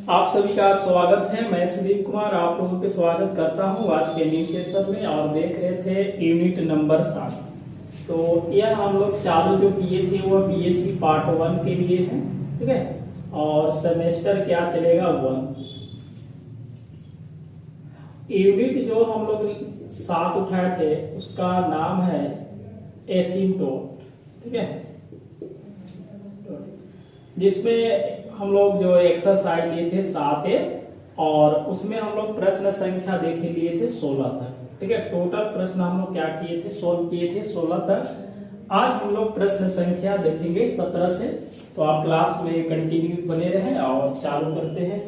आप सभी का स्वागत है। मैं सुदीप कुमार आप लोगों के स्वागत करता हूं आज के न्यू सेशन में। और देख रहे थे यूनिट नंबर 7। तो यह हम लोग चालू जो किए थे वह बीएससी पार्ट 1 के लिए है, ठीक है। और सेमेस्टर क्या चलेगा 1। यूनिट जो हम लोग 7 उठाए थे उसका नाम है एसिम्प्टोट, ठीक है। जिसमें हम लोग जो एक्सरसाइज लिए थे 7A और उसमें हम लोग प्रश्न संख्या देखे लिए थे 16 तक, ठीक है। टोटल प्रश्न हम लोग क्या किए थे, सोल्व किए थे 16 तक। आज हम लोग प्रश्न संख्या देखेंगे 17 से। तो आप क्लास में कंटिन्यू बने रहे और चालू करते हैं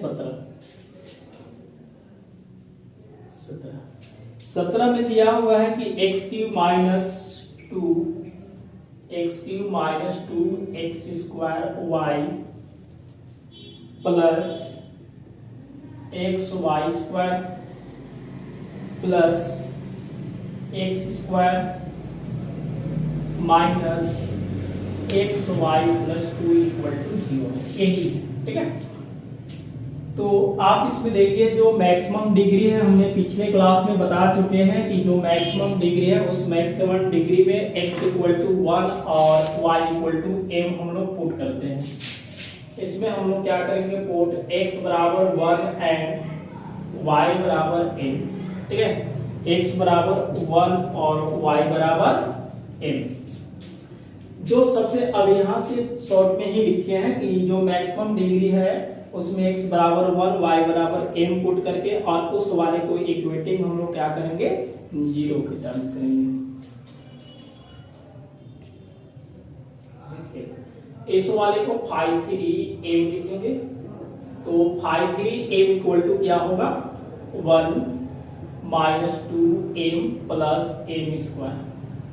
17 में दिया हुआ है कि x³ - 2 x² plus xy² plus x² minus xy plus 2 equal to 0, यही है, ठीक है। तो आप इसमें देखिए जो मैक्सिमम डिग्री है हमने पिछले क्लास में बता चुके हैं कि जो मैक्सिमम डिग्री है उस मैक्सिमम डिग्री में x इक्वल टू 1 और y इक्वल टू m हम लोग पुट करते हैं। इसमें हम लोग क्या करेंगे, पुट x बराबर 1 एंड y बराबर m, ठीक है। x बराबर 1 और y बराबर m। जो सबसे अब यहाँ से शॉर्ट में ही लिखे हैं कि जो मैक्सिमम डिग्री है उसमें x बराबर 1 y बराबर m पुट करके और उस वाले को इक्वेटिंग हम लोग क्या करेंगे, 0 के टर्म करेंगे। इस वाले को φ3m लिखेंगे। तो φ3m इक्वल टू क्या होगा, 1 - 2m प्लस m²।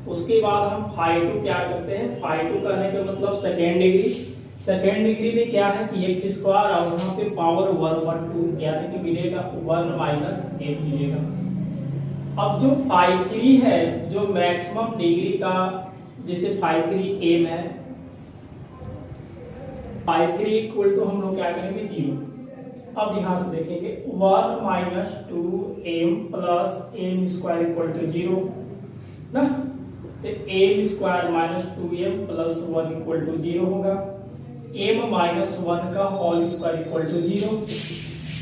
उसके बाद हम φ2 क्या करते हैं, φ2 कहने का मतलब सेकेंड डिग्री। सेकेंड डिग्री में क्या है कि x² और यहाँ पे पावर 1/2 यानी कि मिलेगा 1 - m मिलेगा। अब जो φ3 है जो मैक्सिमम डिग्री का, जैसे φ3m है, φ3 इक्वल टू हम लोग क्या करेंगे 0। अब यहां से देखेंगे 1 - 2m plus m² equal to 0 ना। तो m² - 2m plus 1 equal to 0 होगा। m - 1 का होल स्क्वायर इक्वल टू 0।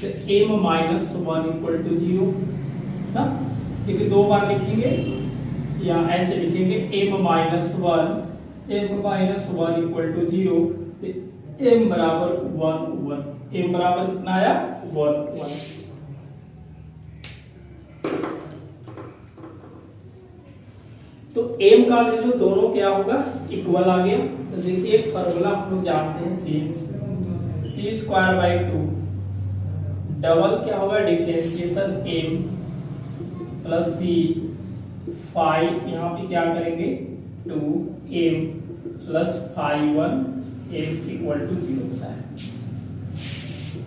तो m - 1 इक्वल टू 0 ना। देखिए दो बार लिखेंगे या ऐसे लिखेंगे m - 1 इक्वल टू 0। m बराबर 1 m बराबर कितना आया, 1। तो m का वैल्यू दोनों क्या होगा, इक्वल आ गया। तो देखिए एक फार्मूला हम लोग जानते हैं c²/2 डबल क्या होगा, differentiation m plus c five, यहाँ पे क्या करेंगे 2m plus φ1 m equal to 0 होता है।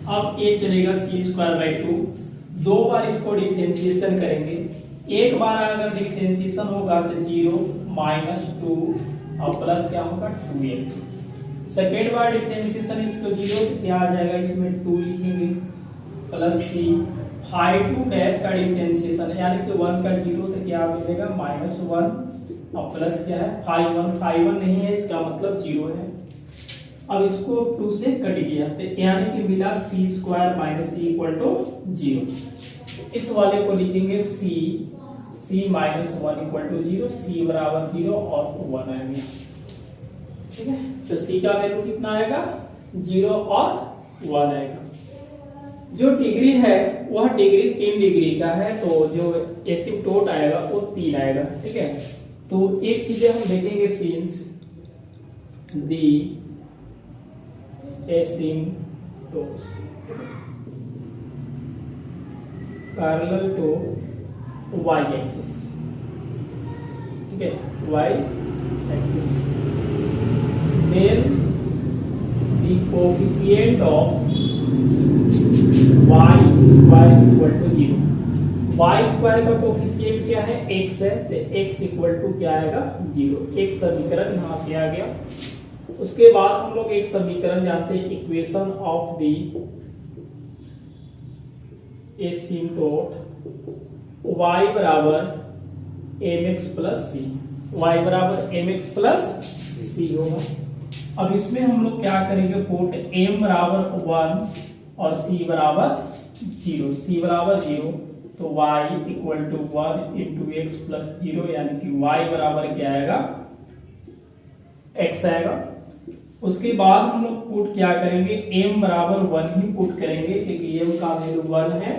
अब ये चलेगा c²/2, दो बार इसको डिफरेंशिएशन करेंगे। एक बार अगर डिफरेंशिएशन होगा तो 0 - 2 और प्लस क्या होगा 2m। सेकेंड बार डिफरेंशिएशन इसको 0 क्या आ जाएगा, इसमें 2 लिखेंगे प्लस c φ2 डैश का डिफरेंशिएशन यानी कि 1 का 0 तो क्या मिलेगा -1 और प्लस क्या है φ1 नहीं है, इसका मतलब 0 है। अब इसको 2 से कट गया तो यानी कि मिला c² - c इक्वल टू 0। इस वाले को लिखेंगे c - 1 इक्वल टू 0, c बराबर 0 और 1 आ गया, ठीक है। तो c का वैल्यू कितना आएगा, 0 और 1 आएगा। जो डिग्री है वह डिग्री 3 डिग्री का है, तो जो एसिम्प्टोट आएगा वो 3 आएगा, ठीक है। तो एक चीज हम देखेंगे, since the asymptotes parallel to y axis, ठीक है, y axis, then the coefficient of y² equal to 0। y² का कोफिशिएंट क्या है, x है, तो x इक्वल टू क्या आएगा 0। एक समीकरण यहां से आ गया। उसके बाद हम लोग एक समीकरण जानते हैं, equation of the asymptote y बराबर mx प्लस सी, y बराबर mx प्लस सी होगा। अब इसमें हम लोग क्या करेंगे, पुट m बराबर 1 और c बराबर 0, c बराबर 0, तो y equal to 1 into X plus 0, यानी कि y बराबर क्या आएगा, x आएगा। उसके बाद हम लोग पुट क्या करेंगे, m बराबर 1 ही पुट करेंगे क्योंकि m का वैल्यू 1 है,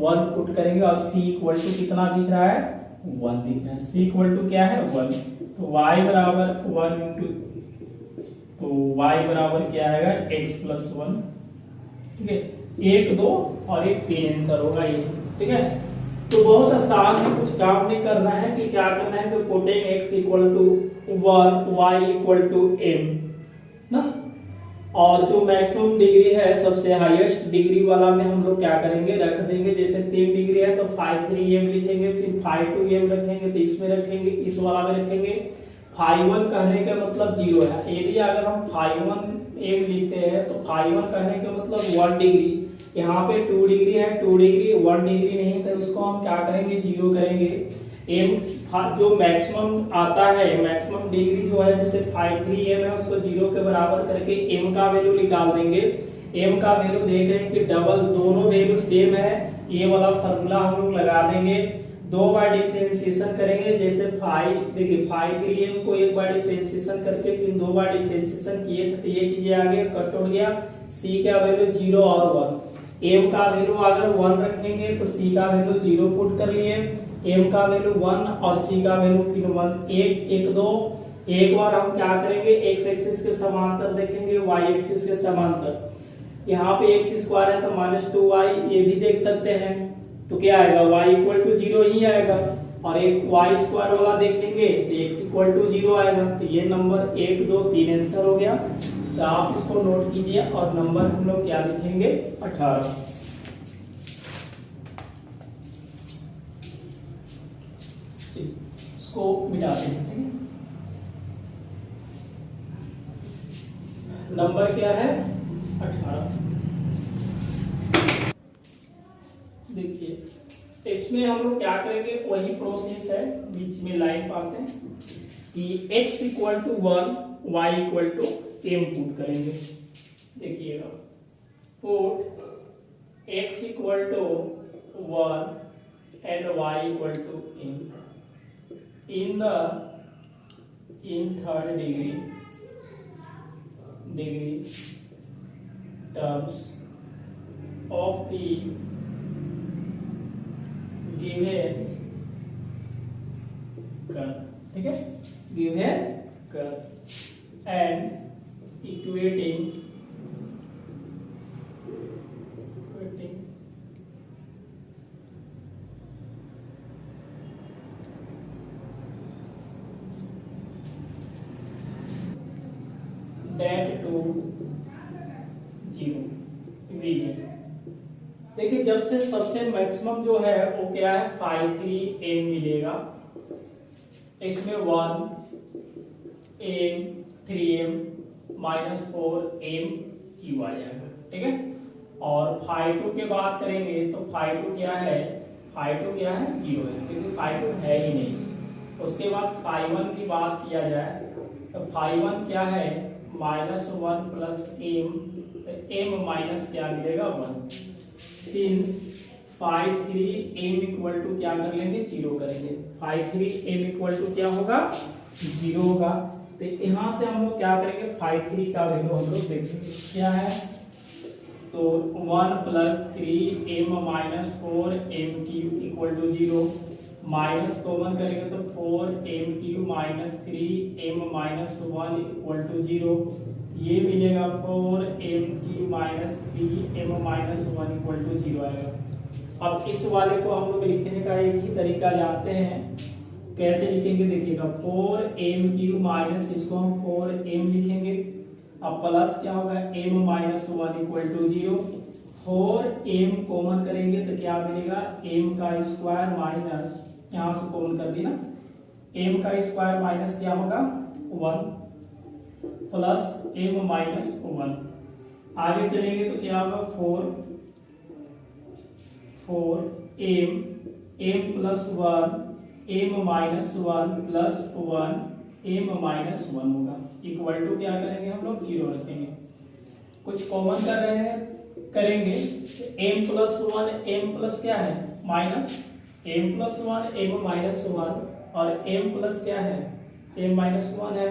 1 पुट करेंगे और c इक्वल टू कितना दिख रहा है, 1 दिख रहा है, c इक्वल टू क्या है 1, तो y बराबर 1 इंटू, तो y बराबर क्या आएगा x प्लस 1, ठीक है। 1 2 और 1 3 आंसर होगा ये, ठीक है। तो बहुत आसान है, कुछ काम नहीं करना है कि क्या करना है कि putting x equal to 1 y equal to m ना, और जो मैक्सिमम डिग्री है सबसे हाईएस्ट डिग्री वाला में हम लोग क्या करेंगे, रख देंगे। जैसे 3 डिग्री है तो phi 3m लिखेंगे, फिर phi 2m रखेंगे, तो इसमें रखेंगे, इस वाला में रखेंगे। phi 1 कहने का मतलब 0 है, यदि अगर हम phi 1m लिखते हैं तो phi 1 कहने का मतलब 1 डिग्री, यहाँ पे 2 डिग्री है, 2 डिग्री 1 डिग्री नहीं, तो उसको हम क्या करेंगे, 0 करेंगे। m जो मैक्सिमम आता है, मैक्सिमम डिग्री जो है जैसे phi 3m है, उसको 0 के बराबर करके m का वैल्यू निकाल देंगे। m का वैल्यू देख रहे हैं कि डबल, दोनों वैल्यू सेम है, ये वाला फार्मूला हम लोग लगा देंगे। 2 बार डिफरेंशिएशन करेंगे, जैसे phi, देखिए phi 3m को 1 बार डिफरेंशिएशन करके फिर 2 बार डिफरेंशिएशन किए थे, तो ये चीजें आगे कट हो गया। c का वैल्यू 0 और 1, m का वैल्यू अगर 1 रखेंगे तो c का वैल्यू 0 पुट कर लिए, m का वैल्यू 1 और c का वैल्यू फिर 1, 1 1 2। एक बार हम क्या करेंगे, x एक्सिस के समांतर देखेंगे, y एक्सिस के समांतर। यहाँ पे x स्क्वायर है तो -2y, ये भी देख सकते हैं, तो क्या आएगा, y इक्वल टू 0 ही आएगा। और एक y स्क्वायर वाला देखेंगे तो x इक्वल टू 0 आएगा। तो ये नंबर 1 2 3 आंसर हो गया। तो आप इसको नोट कीजिए और नंबर हम लोग क्या लिखेंगे, 18। इसको मिटाते हैं, ठीक है। नंबर क्या है, 18। देखिए इसमें हम लोग क्या करेंगे, वही प्रोसेस है, बीच में लाइन पाते हैं कि x equal to 1 y equal to m put करेंगे। देखिएगा, put x equal to 1 and y equal to m in third degree terms of the given curve, ठीक है, given curve and equating that to 0 immediate. देखिए जब से सबसे maximum जो है वो क्या है, phi 3m मिलेगा, इसमें 1 m 3m -4m क्यू आ जाएगा, ठीक है। और phi 2 के बात करेंगे तो phi 2 क्या है, phi 2 क्या है, 0 है, क्योंकि phi 2 है ही नहीं। उसके बाद phi 1 की बात किया जाए तो phi 1 क्या है, -1 प्लस m, तो m माइनस क्या मिलेगा, 1। Since phi 3m equal to क्या कर लेंगे, 0 करेंगे। phi 3m इक्वल टू क्या होगा, 0 होगा। तो यहाँ से हम लोग क्या करेंगे, phi 3 का वैल्यू हम लोग देखेंगे क्या है, तो 1 plus 3m -4m cube equal to 0, minus common करेंगे तो 4m cube -3m -1 equal to 0, ये मिलेगा 4m cube -3m -1 equal to 0 आएगा। अब इस वाले को हम लोग लिखने का एक ही तरीका जानते हैं, कैसे लिखेंगे देखिएगा, 4m क्यूब माइनस इसको हम 4m लिखेंगे, अब प्लस क्या होगा, m -1 equal to 0, 4m common करेंगे तो क्या मिलेगा, m का स्क्वायर माइनस, यहां से कॉमन कर दी ना, m का स्क्वायर माइनस क्या होगा, 1 प्लस m -1। आगे चलेंगे तो क्या होगा, 4 m plus 1 m minus 1 plus 1 m minus 1 होगा, इक्वल टू क्या करेंगे हम लोग 0 रखेंगे। कुछ कॉमन कर रहे हैं करेंगे, m प्लस 1 m प्लस क्या है minus m plus 1 m minus 1 और m प्लस क्या है m माइनस 1 है।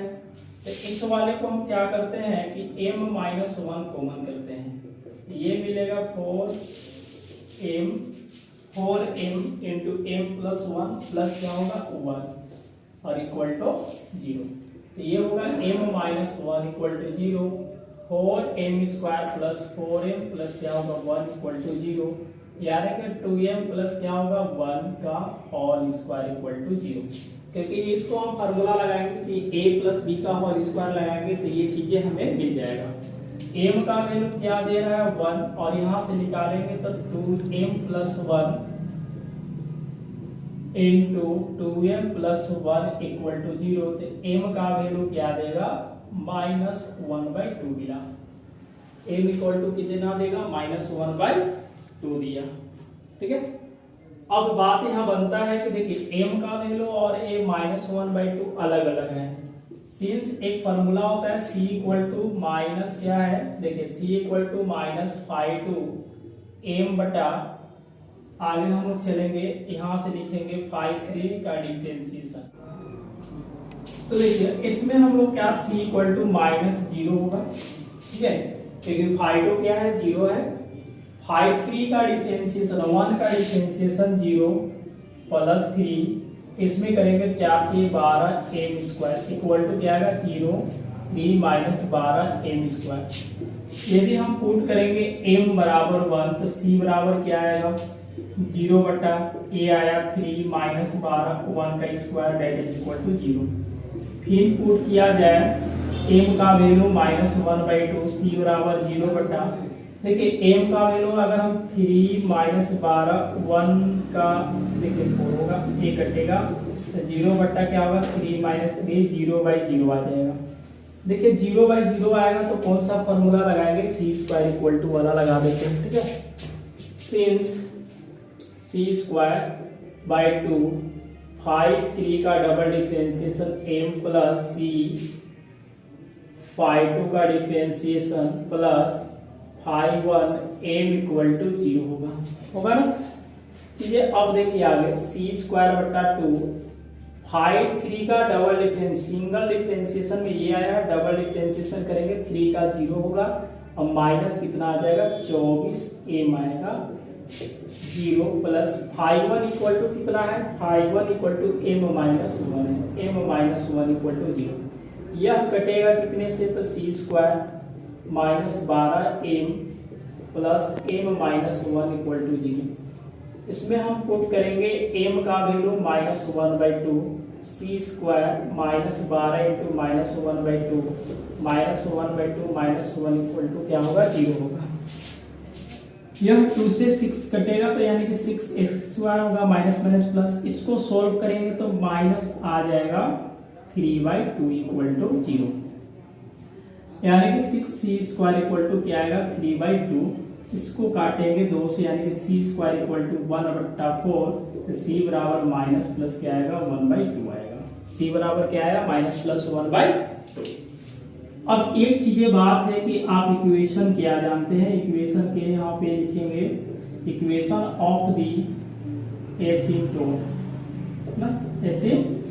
तो इस वाले को हम क्या करते हैं कि m माइनस 1 कॉमन करते हैं, ये मिलेगा 4m into m plus 1 plus क्या होगा 1 और इक्वल टू 0। तो ये होगा m minus 1 equal to 0, 4m square plus 4m plus क्या होगा 1 इक्वल टू 0, यानी कि 2m प्लस क्या होगा 1 का होल स्क्वायर इक्वल टू 0। क्योंकि इसको हम फार्मूला लगाएंगे कि a प्लस बी का होल स्क्वायर लगाएंगे तो ये चीजें हमें मिल जाएगा। m का वैल्यू क्या दे रहा है 1 और यहाँ से निकालेंगे तो 2m plus 1 into 2m plus 1 equal to 0। तो m का वैल्यू क्या देगा -1/2 दिया, m इक्वल टू कितना देगा -1/2 दिया। ठीक है, अब बात यहाँ बनता है कि देखिए m का वैल्यू और a -1/2 अलग अलग है। सिंस एक फॉर्मूला होता है c इक्वल टू माइनस क्या है, देखिए c इक्वल टू -5 m बटा, आगे हम लोग चलेंगे यहाँ से लिखेंगे 5/3 का डिफरेंशिएशन। तो देखिए इसमें हम लोग क्या c इक्वल टू -0 होगा, ठीक है, क्योंकि 5 क्या है 0 है, 5/3 का डिफरेंशिएशन 1 का डिफरेंशिएशन 0 प्लस 3, इसमें करेंगे 4 के 12 m स्क्वायर इक्वल टू क्या आएगा 0 3 माइनस 12 m स्क्वायर। यदि हम पुट करेंगे m बराबर 1 तो c बराबर क्या आएगा 0 बटा a आया 3 माइनस 12 1 का square that is equal to 0। फिर पुट किया जाए m का वैल्यू -1/2, c बराबर 0 बटा, देखिए m का वैल्यू अगर हम 3 माइनस 12 1 का देखिए 4 होगा, a कटेगा तो 0 बट्टा क्या होगा 3 माइनस 3 0/0 आ जाएगा। देखिए 0/0 आएगा तो कौन सा फॉर्मूला लगाएंगे c स्क्वायर इक्वल टू वाला लगा देते हैं। ठीक है, सिंस c स्क्वायर बाय 2 5/3 का double differentiation m plus c 5/2 का differentiation plus 5/1 m equal to 0 होगा ना। चीजें अब देखिए आगे c स्क्वायर बटा 2 5/3 का डबल डिफरेंस, सिंगल डिफरेंशिएशन में ये आया है, डबल डिफरेंशिएशन करेंगे 3 का 0 होगा और माइनस कितना आ जाएगा 24 m आएगा 0 प्लस 5/1 इक्वल टू कितना है 5/1 इक्वल टू m माइनस 1 है, m माइनस 1 इक्वल टू 0। यह कटेगा कितने से तो c square -12m plus m minus 1 equal to 0। इसमें हम पुट करेंगे m का value -1/2, c square -12 into -1/2 -1/2 -1 equal to क्या होगा 0 होगा। यह 2 से 6 कटेगा तो यानी कि 6x² होगा माइनस माइनस प्लस, इसको सोल्व करेंगे तो माइनस आ जाएगा 3/2 इक्वल टू 0, यानी कि 6c स्क्वायर इक्वल टू क्या आएगा 3/2, इसको काटेंगे 2 से यानी कि c स्क्वायर इक्वल टू 1/4, तो c बराबर माइनस प्लस क्या आएगा 1/2 आएगा, c बराबर क्या आएगा माइनस प्लस 1/2। अब एक चीजें बात है कि आप इक्वेशन क्या जानते हैं, इक्वेशन के यहाँ पे लिखेंगे इक्वेशन ऑफ द एसिम्प्टोट ना, एसिम्प्टोट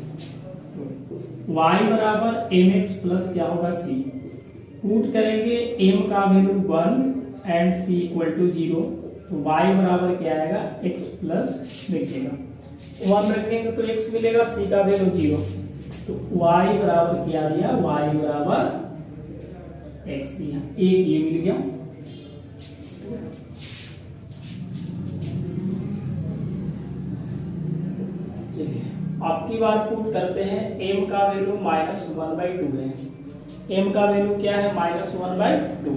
y बराबर mx प्लस क्या होगा c, पुट करेंगे m का value 1 and c equal to 0, तो y बराबर क्या आएगा x प्लस लिखिएगा 1 रखेंगे तो x मिलेगा, c का वैल्यू 0, तो y बराबर क्या दिया y बराबर x दिया, एक ये मिल गया। चलिए आपकी बार पुट करते हैं, m का वैल्यू -1/2 है, m का वैल्यू क्या है -1/2,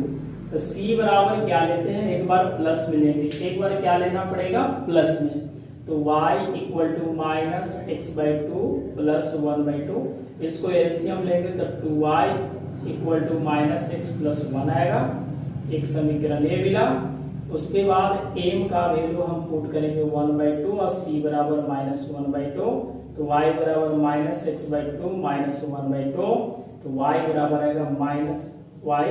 तो c बराबर क्या लेते हैं एक बार प्लस में लेंगे, एक बार क्या लेना पड़ेगा प्लस में, तो y equal to -x/2 plus 1/2, इसको एलसीएम लेंगे तो 2y equal to -x plus 1 आएगा, एक समीकरण ये मिला। उसके बाद m का वैल्यू हम पुट करेंगे 1/2 और c बराबर -1/2, तो y बराबर -x/2 -1/2, तो y बराबर आएगा -y,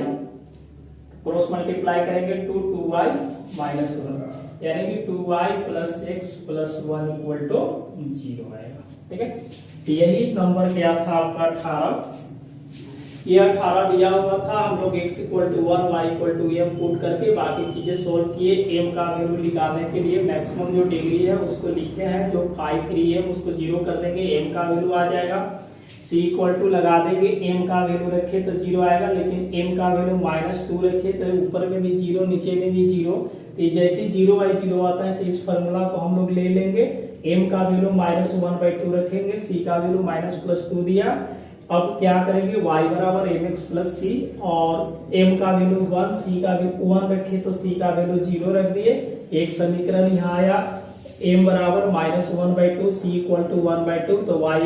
क्रॉस मल्टीप्लाई करेंगे 2y -1, यानी कि 2y + x + 1 = 0 आएगा। ठीक है, यही नंबर क्या था आपका 18। ये 18 दिया हुआ था, हम लोग x = 1 y = m पुट करके बाकी चीजें सोल्व किए। m का वैल्यू निकालने के लिए मैक्सिमम जो डिग्री है उसको लिखे हैं, जो 5 3m उसको 0 कर देंगे, m का वैल्यू आ जाएगा। c = लगा देंगे, m का वैल्यू रखे तो 0 आएगा, लेकिन m का वैल्यू -2 रखे तो ऊपर में भी 0 नीचे में भी 0, तो जैसे 0/0 आता है तो इस फार्मूला को हम लोग ले लेंगे। m का वैल्यू -1/2 रखेंगे, c का वैल्यू -+2 दिया। अब क्या करेंगे, y बराबर mx + c, और m का वैल्यू 1, c का वैल्यू 1 रखे तो c का वैल्यू 0 रख दिए। एक समीकरण यहाँ आया, m बराबर -1/2, c = 1/2, तो y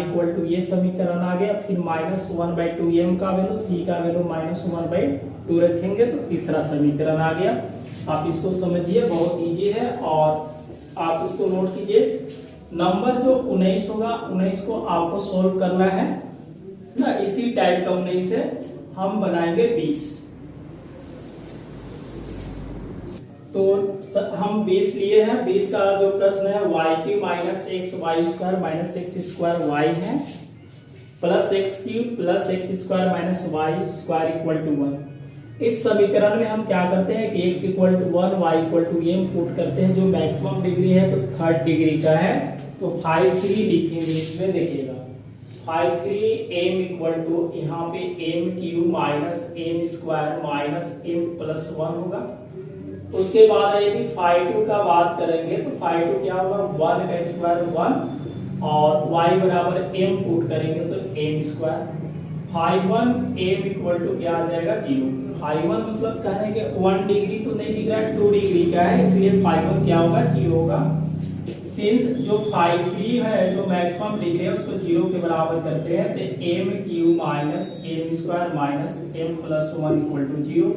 = ये समीकरण आ गया। फिर -1/2 m का वैल्यू, c का वैल्यू -1/2 रखेंगे तो तीसरा समीकरण आ गया। आप इसको समझिए, बहुत इजी है और आप इसको नोट कीजिए। नंबर जो 19 होगा, 19 को आपको सोल्व करना है ना, इसी टाइप का 19 से हम बनाएंगे 20। तो हम 20 लिए हैं। 20 का जो प्रश्न है y³ - x y² - x² y है, +x³ + x² - y² = 1। इस समीकरण में हम क्या करते हैं कि x = 1 y = m पुट करते हैं। जो मैक्सिमम डिग्री है तो 3rd डिग्री का है, तो 5 3 लिखेंगे। इसमें देखिएगा 5 3 m = यहाँ पे m³ - m² - m + 1 होगा। उसके बाद यदि 5 का बात करेंगे तो 5 क्या होगा, 1 का स्क्वायर 1, और y बराबर m पुट करेंगे तो m²। 5 1 m = क्या आ जाएगा, 0। 5 1 मतलब कहने के 1 डिग्री तो नहीं दिख रहा है, 2 डिग्री का है, इसलिए 5 1 क्या होगा, 0 होगा। सिंस जो 5 3 है, जो मैक्सिमम डिग्री है उसको 0 के बराबर करते हैं, तो m³ - m² - m + 1 = 0।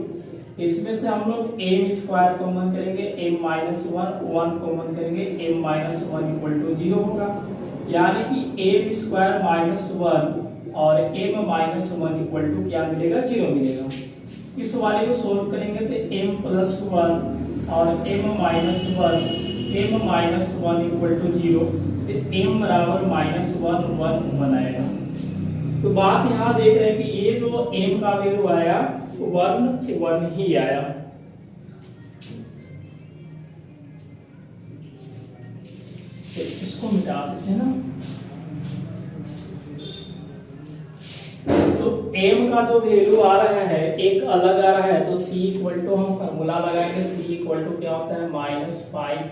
इसमें से हम लोग m² कॉमन करेंगे, m - 1 कॉमन करेंगे, m - 1 = 0 होगा। यानी कि m² - 1 और m - 1 क्या मिलेगा, 0 मिलेगा। इस वाले को सोल्व करेंगे तो m + 1 और m - 1 m - 1 = 0, तो m बराबर -1 1 बनाएगा। तो बात यहाँ देख रहे हैं कि ये जो m का वैल्यू आया 1 1 ही आया। तो इसको मिटा देते हैं ना। तो m का जो वैल्यू आ रहा है एक अलग आ रहा है, तो c = हम फार्मूला लगाएंगे। c = क्या होता है, -5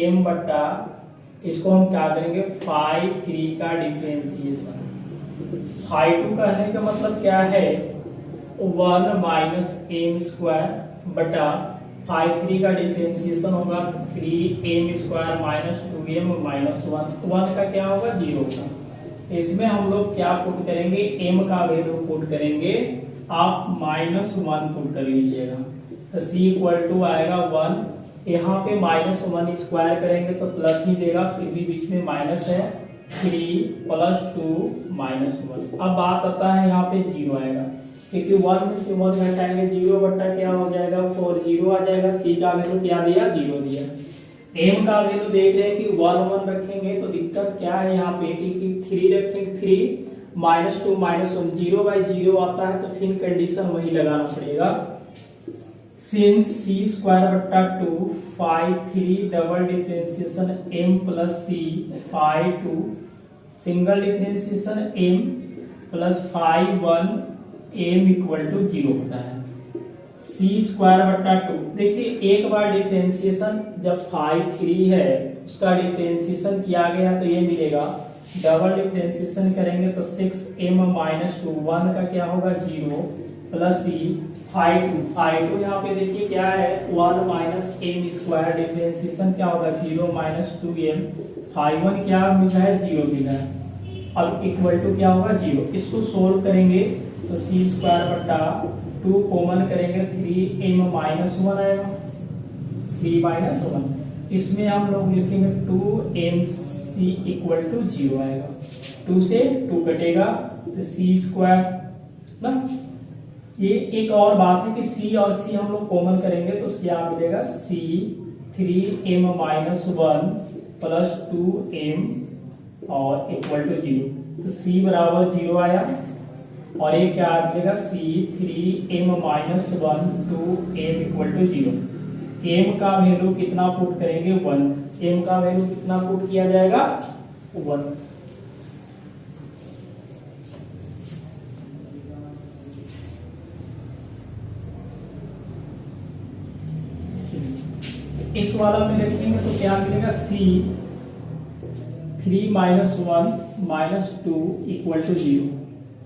m बटा, इसको हम क्या करेंगे, 5 3 का डिफरेंशिएशन। 5 कहने का मतलब क्या है, 1 - m² बटा 5 3 का डिफरेंशिएशन होगा 3m² - 2m - 1 का क्या होगा, 0 होगा। इसमें हम लोग क्या पुट करेंगे, m का वैल्यू पुट करेंगे, आप -1 पुट कर लीजिएगा, तो c = आएगा 1। यहाँ पे -1 स्क्वायर करेंगे तो प्लस ही देगा, फिर भी बीच में माइनस है, 3 + 2 -1। अब बात आता है यहाँ पे 0 आएगा, क्योंकि 1 में से 1 घटाएंगे, 0 बटा क्या हो जाएगा, 4, 0 आ जाएगा। c का वैल्यू क्या दिया, 0 दिया। m का वैल्यू देख रहे हैं कि 1 1 रखेंगे तो दिक्कत क्या है यहाँ पे कि 3 रखेंगे, 3 -2 -1 0/0 आता है, तो फिर कंडीशन वही लगाना पड़ेगा। सिंस c² बटा 2 5 3 double differentiation m + c 5 2 single differentiation m + 5 1 m = 0 होता है। c² बटा 2, देखिए एक बार डिफरेंशिएशन जब 5 3 है उसका डिफरेंशिएशन किया गया तो ये मिलेगा। डबल डिफरेंशिएशन करेंगे तो 6m - 2 1 का क्या होगा, 0 + c 5 2 यहाँ पे देखिए क्या है, 1 - m² डिफरेंशिएशन क्या होगा, 0 - 2m 5 1 क्या मिला है, 0 मिला है। अब इक्वल टू क्या होगा, 0। इसको सोल्व करेंगे तो सी स्क्वायर बट्टा 2 कॉमन करेंगे 3m माइनस 1 आएगा, 3 माइनस 1। इसमें हम लोग लिखेंगे 2mc इक्वल टू 0 आएगा, 2 से 2 कटेगा तो सी स्क्वायर ना। ये एक और बात है कि c और c हम लोग कॉमन करेंगे तो क्या मिलेगा, c 3m minus 1 plus 2m और इक्वल टू 0, तो c बराबर 0 आया। और ये क्या मिलेगा, c 3m minus 1 2m equal to 0। m का वैल्यू कितना पुट करेंगे, 1। m का वैल्यू कितना पुट किया जाएगा, 1। इस वाला में लिखेंगे तो क्या मिलेगा, c 3 minus 1 minus 2 equal to 0।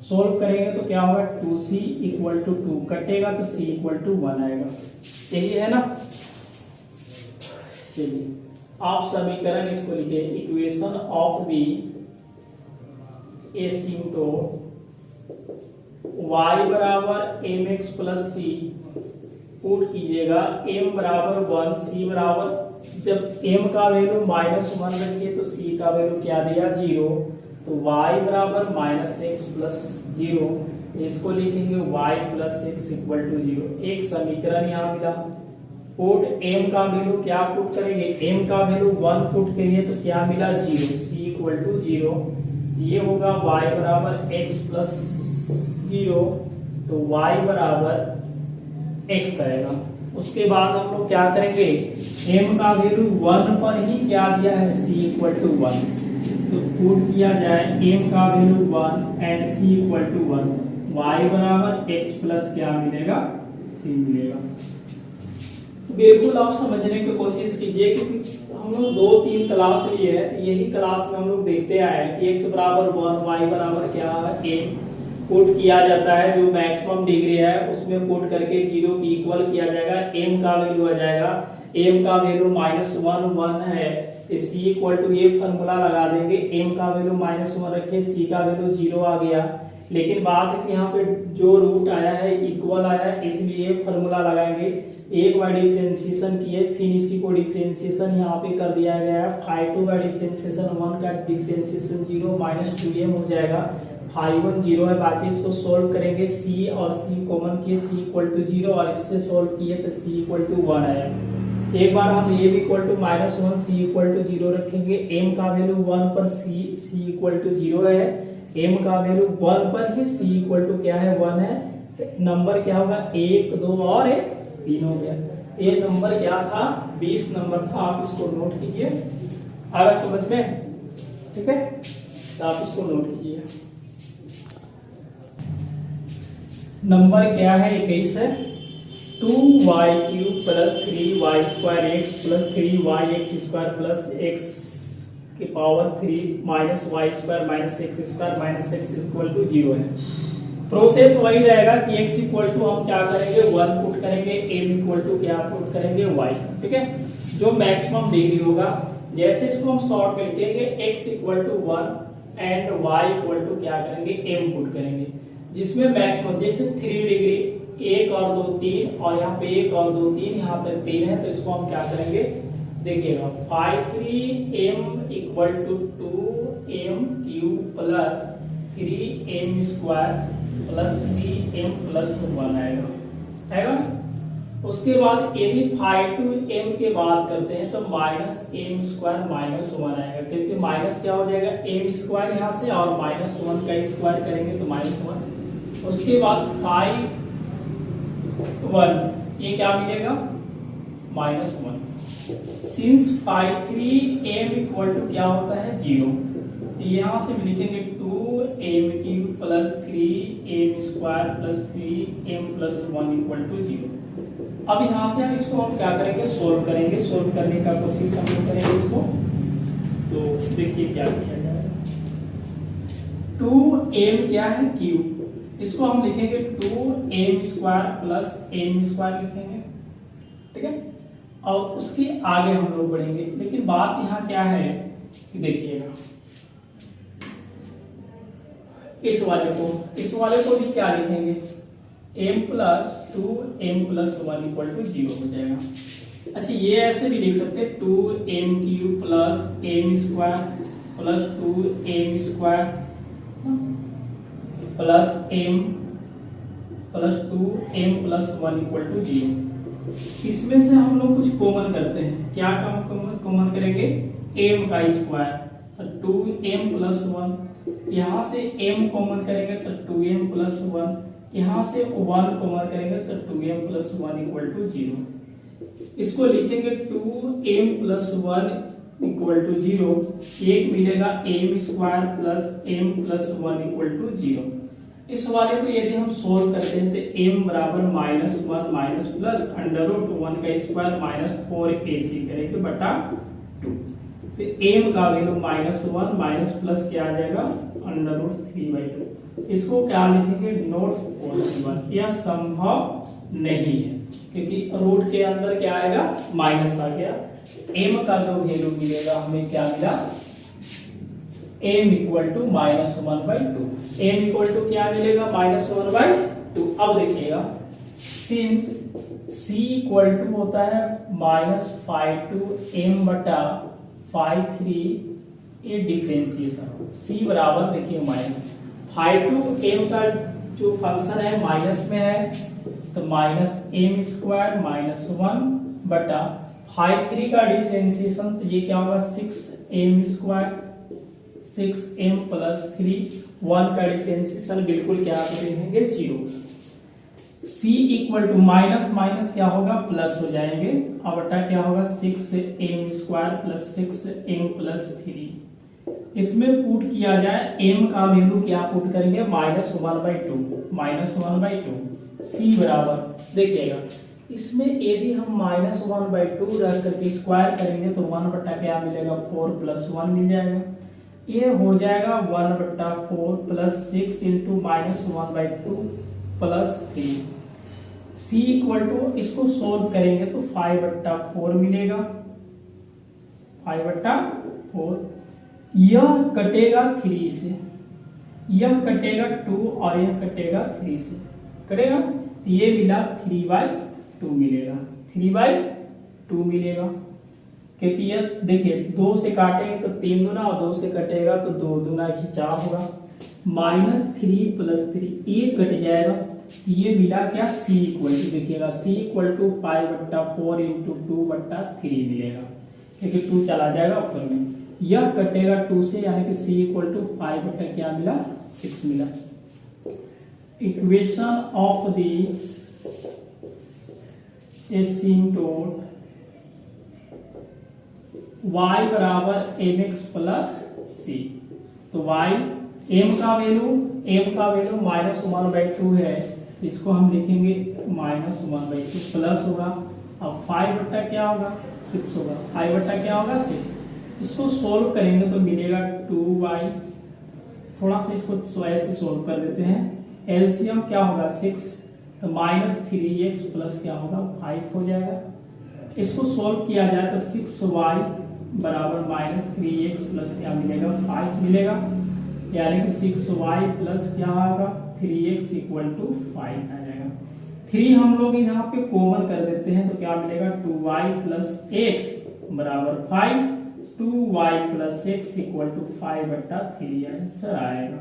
Solve करेंगे तो क्या होगा, 2c इक्वल टू 2 कटेगा तो c इक्वल टू 1 आएगा। यही है ना। चलिए आप समीकरण इसको लिखिए, equation of the asymptote y बराबर mx प्लस सी पुट कीजिएगा, m बराबर 1 c बराबर, जब m का वैल्यू -1 रखिए तो c का वैल्यू क्या दिया, 0। तो y बराबर -x प्लस 0, इसको लिखेंगे y plus x equal to 0। एक समीकरण यहाँ मिला। पुट m का वैल्यू क्या पुट करेंगे, m का वैल्यू 1 पुट करिए तो क्या मिला, 0, c इक्वल टू 0। ये होगा y बराबर x प्लस 0, तो y बराबर x आएगा। उसके बाद हम लोग क्या करेंगे, m का वैल्यू 1 पर ही क्या दिया है, c इक्वल टू 1, तो पुट किया जाए m का value 1 and c equal to 1, y बराबर x प्लस क्या मिलेगा, c मिलेगा। तो बिल्कुल आप समझने की कोशिश कीजिए, क्योंकि हम लोग 2-3 क्लास लिए है, तो यही क्लास में हम लोग देखते आए हैं कि x बराबर 1, y बराबर क्या है, m पुट किया जाता है, जो मैक्सिमम डिग्री है उसमें पुट करके 0 की इक्वल किया जाएगा, m का वैल्यू आ जाएगा, m का वैल्यू -1 है, c इक्वल टू ये फॉर्मूला लगा देंगे, m का वैल्यू -1 रखे, c का वैल्यू 0 आ गया। लेकिन बात है कि यहाँ पे जो रूट आया है इक्वल आया है, इसलिए फॉर्मूला लगाएंगे। एक बार डिफरेंशिएशन किए, फिर इसी को डिफरेंशिएशन यहाँ पे कर दिया गया है। 5 का डिफरेंशिएशन 1 का डिफरेंशिएशन 0 -2m हो जाएगा, 5 0 है। बाकी इसको सोल्व करेंगे, c और c कॉमन किए, c इक्वल टू 0 और इससे सोल्व किए तो c इक्वल टू 1 आया। एक बार हम a equal to -1 c equal to 0 रखेंगे, m का वैल्यू 1 पर c इक्वल टू 0 है, m का वैल्यू 1 पर ही c इक्वल टू क्या है, 1 है। नंबर क्या होगा, 1 2 और 1 3 हो गया। ये नंबर क्या था, 20 नंबर था। आप इसको नोट कीजिए, आगे समझ में, ठीक है, तो आप इसको नोट कीजिए। नंबर क्या है, 21 है। 2y³ plus 3y² plus 3yx² प्लस x की power 3 minus y² minus x² minus x equal to 0 है। प्रोसेस वही रहेगा कि x इक्वल टू हम क्या करेंगे, 1 पुट करेंगे, m इक्वल टू क्या पुट करेंगे, y, ठीक है, जो मैक्सिमम डिग्री होगा। जैसे इसको हम शॉर्ट में लिखेंगे, x equal to 1 and y equal to क्या करेंगे, m पुट करेंगे, जिसमें मैक्सिमम जैसे 3 डिग्री, 1 और 2 3, और यहाँ पे 1 और 2 3, यहाँ तक 3 है, तो इसको हम क्या करेंगे, देखिएगा 5 3m equal to 2m³ plus 3m² plus 3m plus 1 आएगा। उसके बाद यदि 5 to m के बात करते हैं तो -m² माइनस 1 आएगा, क्योंकि माइनस क्या हो जाएगा, m² यहाँ से, और -1 का स्क्वायर करेंगे तो -1। उसके बाद 5 1, ये क्या मिलेगा, -1। सिंस 5 3m इक्वल टू क्या होता है, 0, यहाँ से लिखेंगे 2m³ plus 3m² plus 3m plus 1 equal to 0। अब यहाँ से हम इसको हम क्या करेंगे, सोल्व करेंगे। सोल्व करने का कोशिश हम लोग करेंगे इसको, तो देखिए क्या किया जाएगा। 2m क्या है, क्यूब, इसको हम लिखेंगे 2m² प्लस m² लिखेंगे, ठीक है, और उसके आगे हम लोग बढ़ेंगे। लेकिन बात यहाँ क्या है कि देखिएगा, इस वाले को भी क्या लिखेंगे, m plus 2m plus 1 equal to 0 हो जाएगा। अच्छा ये ऐसे भी लिख सकते हैं 2m³ plus m square plus 2m square plus m plus 2m plus 1 equal to 0। इसमें से हम लोग कुछ कॉमन करते हैं, क्या कॉमन करेंगे, m का स्क्वायर तो 2m प्लस 1, यहाँ से m कॉमन करेंगे तो 2m प्लस 1, यहाँ से 1 कॉमन करेंगे तो 2m प्लस 1 इक्वल टू 0। इसको लिखेंगे 2m प्लस 1 इक्वल टू 0, एक मिलेगा m square plus m plus 1 equal to 0। इस वाले को यदि हम सोल्व करते हैं तो m बराबर -1 माइनस प्लस √1 का स्क्वायर माइनस 4ac करेंगे बटा 2, तो m का वैल्यू -1 माइनस प्लस क्या आ जाएगा √3/2। इसको क्या लिखेंगे, नॉट पॉसिबल, यह संभव नहीं है, क्योंकि रूट के अंदर क्या आएगा, माइनस आ गया। m का जो वैल्यू मिलेगा हमें क्या मिला, m equal to -1/2, m equal to क्या मिलेगा, -1/2। अब देखिएगा सिंस c इक्वल टू होता है -5 to m बटा 5/3, ये डिफरेंशिएशन c बराबर देखिए -5 to m का जो फंक्शन है माइनस में है तो -m स्क्वायर -1 बटा 5/3 का डिफरेंशिएशन, तो ये क्या होगा 6m स्क्वायर 6m प्लस 3, 1 का डिफरेंशिएशन बिल्कुल क्या करेंगे 0। c equal to minus minus क्या होगा प्लस हो जाएंगे, अब बटा क्या होगा 6m square plus 6m plus 3। इसमें पुट किया जाए m का वैल्यू क्या पुट करेंगे -1/2 c बराबर देखिएगा इसमें यदि हम -1/2 रख करके स्क्वायर करेंगे तो 1 बटा क्या मिलेगा 4 प्लस 1 मिल जाएगा, ये हो जाएगा 1/4 plus 6 into -1/2 plus 3। c equal to इसको सोल्व करेंगे तो 5/4 मिलेगा, 5/4, यह कटेगा 3 से, यह कटेगा 2 और यह कटेगा 3 से, कटेगा ये मिला 3/2 मिलेगा, 3/2 मिलेगा, क्योंकि ये देखिए 2 से काटेंगे तो 3 दूना और 2 से कटेगा तो 2 दूना खिंचाव होगा, -3 प्लस 3 ये कट जाएगा, ये मिला क्या c इक्वल टू देखिएगा c इक्वल टू 5/4 इंटू 2/3 मिलेगा, क्योंकि 2 चला जाएगा ऊपर में, यह कटेगा 2 से, यानी कि c इक्वल टू 5 बटा क्या मिला 6 मिला। Equation of the asymptote y बराबर mx प्लस c, तो y m का वैल्यू -1/2 है, तो इसको हम लिखेंगे -1/2 प्लस होगा, अब 5 बटा क्या होगा 6 होगा, 5 बटा क्या होगा 6, इसको सोल्व करेंगे तो मिलेगा 2y, थोड़ा सा इसको ऐसे सोल्व कर देते हैं, एलसीएम क्या होगा 6, तो -3x प्लस क्या होगा 5 हो जाएगा, इसको सोल्व किया जाए तो 6y बराबर -3x प्लस क्या मिलेगा 5 मिलेगा, यानी कि 6y प्लस क्या होगा 3x इक्वल टू 5 आ जाएगा। 3 हम लोग यहाँ पे कॉमन कर देते हैं तो क्या मिलेगा 2y प्लस x बराबर 5, 2y plus x equal to 5/3 answer आएगा।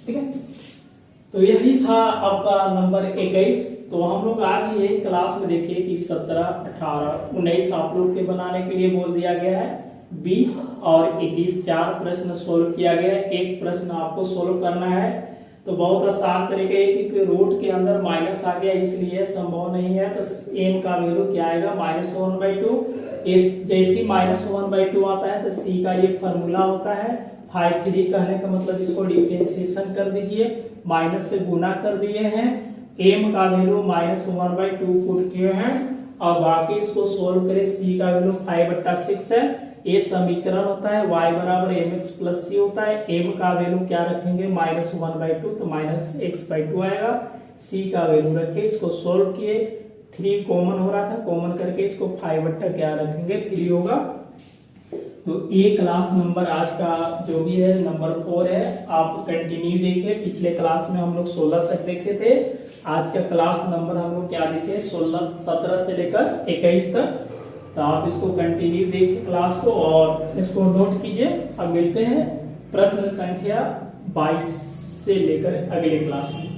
ठीक है, तो यही था आपका नंबर 21। तो हम लोग आज यही क्लास में देखिए कि 17, 18, 19 आप लोग के बनाने के लिए बोल दिया गया है, 20 और 21 4 प्रश्न सोल्व किया गया है, एक प्रश्न आपको सोल्व करना है। तो बहुत आसान तरीके है क्योंकि रूट के अंदर माइनस आ गया इसलिए संभव नहीं है, तो m का वैल्यू क्या आएगा -1/2, जैसे -1/2 आता है तो c का ये फॉर्मूला होता है 5/3 कहने का मतलब इसको डिफरेंशिएशन कर दीजिए, माइनस से गुना कर दिए हैं, m का वैल्यू -1/2 पुट किए हैं और बाकी इसको सोल्व करें, c का वैल्यू 5/6 है, ये समीकरण होता है, y बराबर mx प्लस c होता है, m का वैल्यू क्या रखेंगे -1/2 तो -x/2 आएगा, c का वैल्यू रखे, इसको सोल्व किए, 3 कॉमन हो रहा था, कॉमन करके इसको 5 बट्टा क्या रखेंगे 3 होगा, तो ये क्लास नंबर आज का जो भी है नंबर 4 है। आप कंटिन्यू देखिए, पिछले क्लास में हम लोग 16 तक देखे थे। आज का क्लास नंबर हम लोग क्या देखे, 17 से लेकर 21 तक। तो आप इसको कंटिन्यू देखिए क्लास को और इसको नोट कीजिए। अब मिलते हैं प्रश्न संख्या 22 से लेकर अगले क्लास में।